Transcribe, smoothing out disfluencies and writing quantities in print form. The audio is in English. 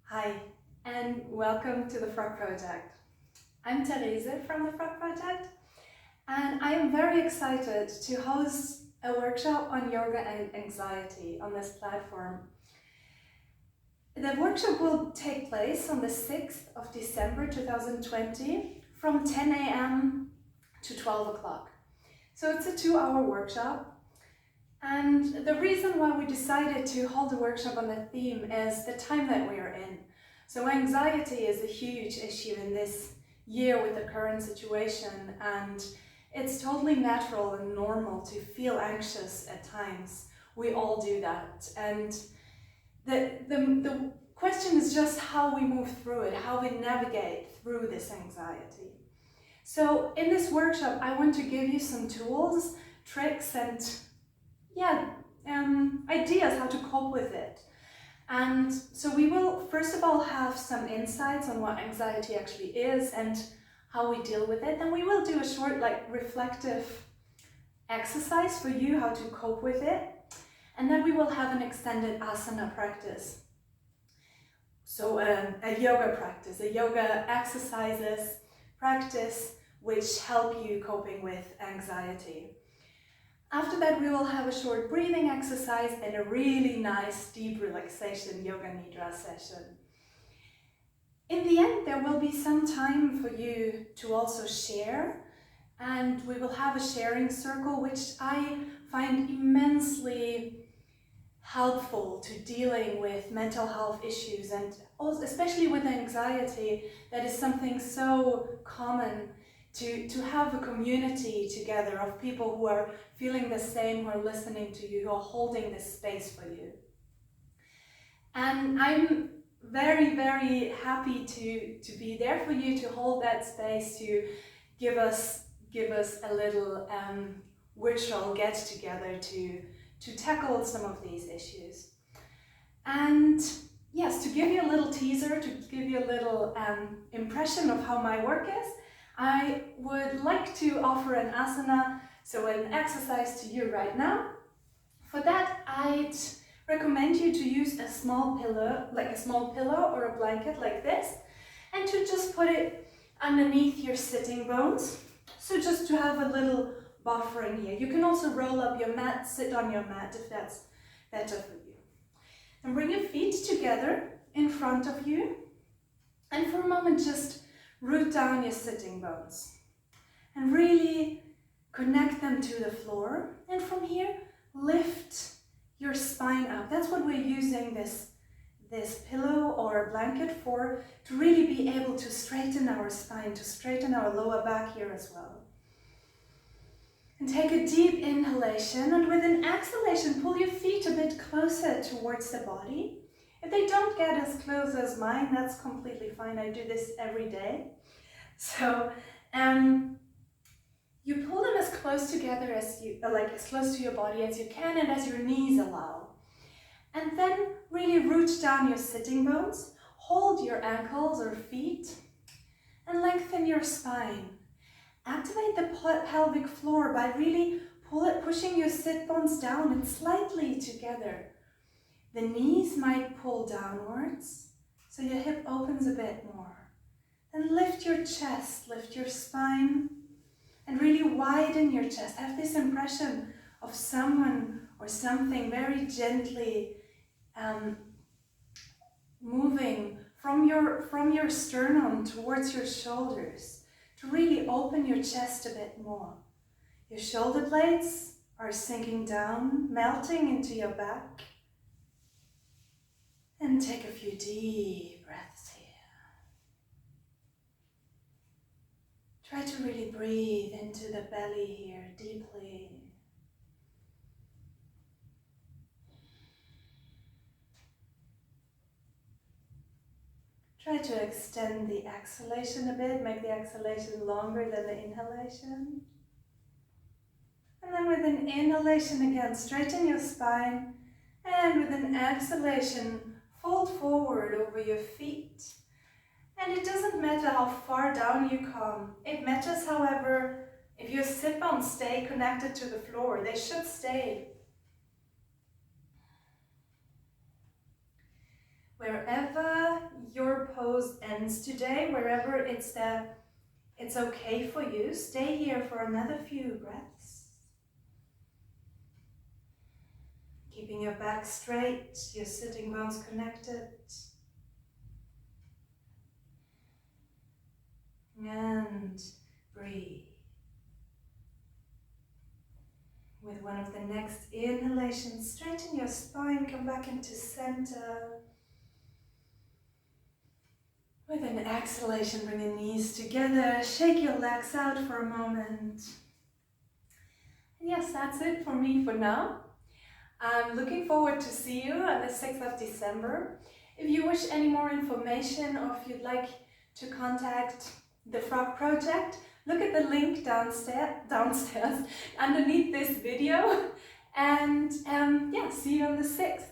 Hi, and welcome to the Frog Project. I'm Therese from the Frog Project, and I am very excited to host a workshop on yoga and anxiety on this platform. The workshop will take place on the 6th of December 2020 from 10 a.m. to 12 o'clock. So it's a 2-hour workshop. And the reason why we decided to hold a workshop on that theme is the time that we are in. So anxiety is a huge issue in this year with the current situation, and it's totally natural and normal to feel anxious at times. We all do that. And the question is just how we move through it, how we navigate through this anxiety. So in this workshop, I want to give you some tools, tricks, and ideas how to cope with it. And so we will first of all have some insights on what anxiety actually is and how we deal with it. Then we will do a short reflective exercise for you how to cope with it. And then we will have an extended asana practice. So a yoga practice, a yoga exercises practice which help you coping with anxiety. After that, we will have a short breathing exercise and a really nice deep relaxation yoga nidra session. In the end, there will be some time for you to also share, and we will have a sharing circle, which I find immensely helpful to dealing with mental health issues, and also, especially with anxiety, that is something so common. To have a community together of people who are feeling the same, who are listening to you, who are holding this space for you. And I'm very, very happy to be there for you, to hold that space, to give us a little virtual get together to tackle some of these issues. And yes, to give you a little teaser, to give you a little impression of how my work is, I would like to offer an asana, so an exercise to you right now. For that, I'd recommend you to use a small pillow, like a small pillow or a blanket like this, and to just put it underneath your sitting bones. So just to have a little buffering here. You can also roll up your mat, sit on your mat if that's better for you. And bring your feet together in front of you, and for a moment just root down your sitting bones and really connect them to the floor. And from here, lift your spine up. That's what we're using this pillow or blanket for, to really be able to straighten our spine, to straighten our lower back here as well. And take a deep inhalation, and with an exhalation, pull your feet a bit closer towards the body. If they don't get as close as mine, that's completely fine. I do this every day. So you pull them as close together as you as close to your body as you can and as your knees allow. And then really root down your sitting bones, hold your ankles or feet, and lengthen your spine. Activate the pelvic floor by really pushing your sit bones down and slightly together. The knees might pull downwards, so your hip opens a bit more. Then lift your chest, lift your spine, and really widen your chest. Have this impression of someone or something very gently moving from your sternum towards your shoulders to really open your chest a bit more. Your shoulder blades are sinking down, melting into your back. And take a few deep breaths here. Try to really breathe into the belly here deeply. Try to extend the exhalation a bit, make the exhalation longer than the inhalation. And then with an inhalation again, straighten your spine, and with an exhalation, fold forward over your feet. And it doesn't matter how far down you come. It matters, however, if your sit bones stay connected to the floor. They should stay. Wherever pose ends today, wherever it's okay for you. Stay here for another few breaths. Keeping your back straight, your sitting bones connected. And breathe. With one of the next inhalations, straighten your spine, come back into center. With an exhalation, bring your knees together, shake your legs out for a moment. And yes, that's it for me for now. I'm looking forward to see you on the 6th of December. If you wish any more information or if you'd like to contact the Frog Project, look at the link downstairs underneath this video. And yeah, see you on the 6th.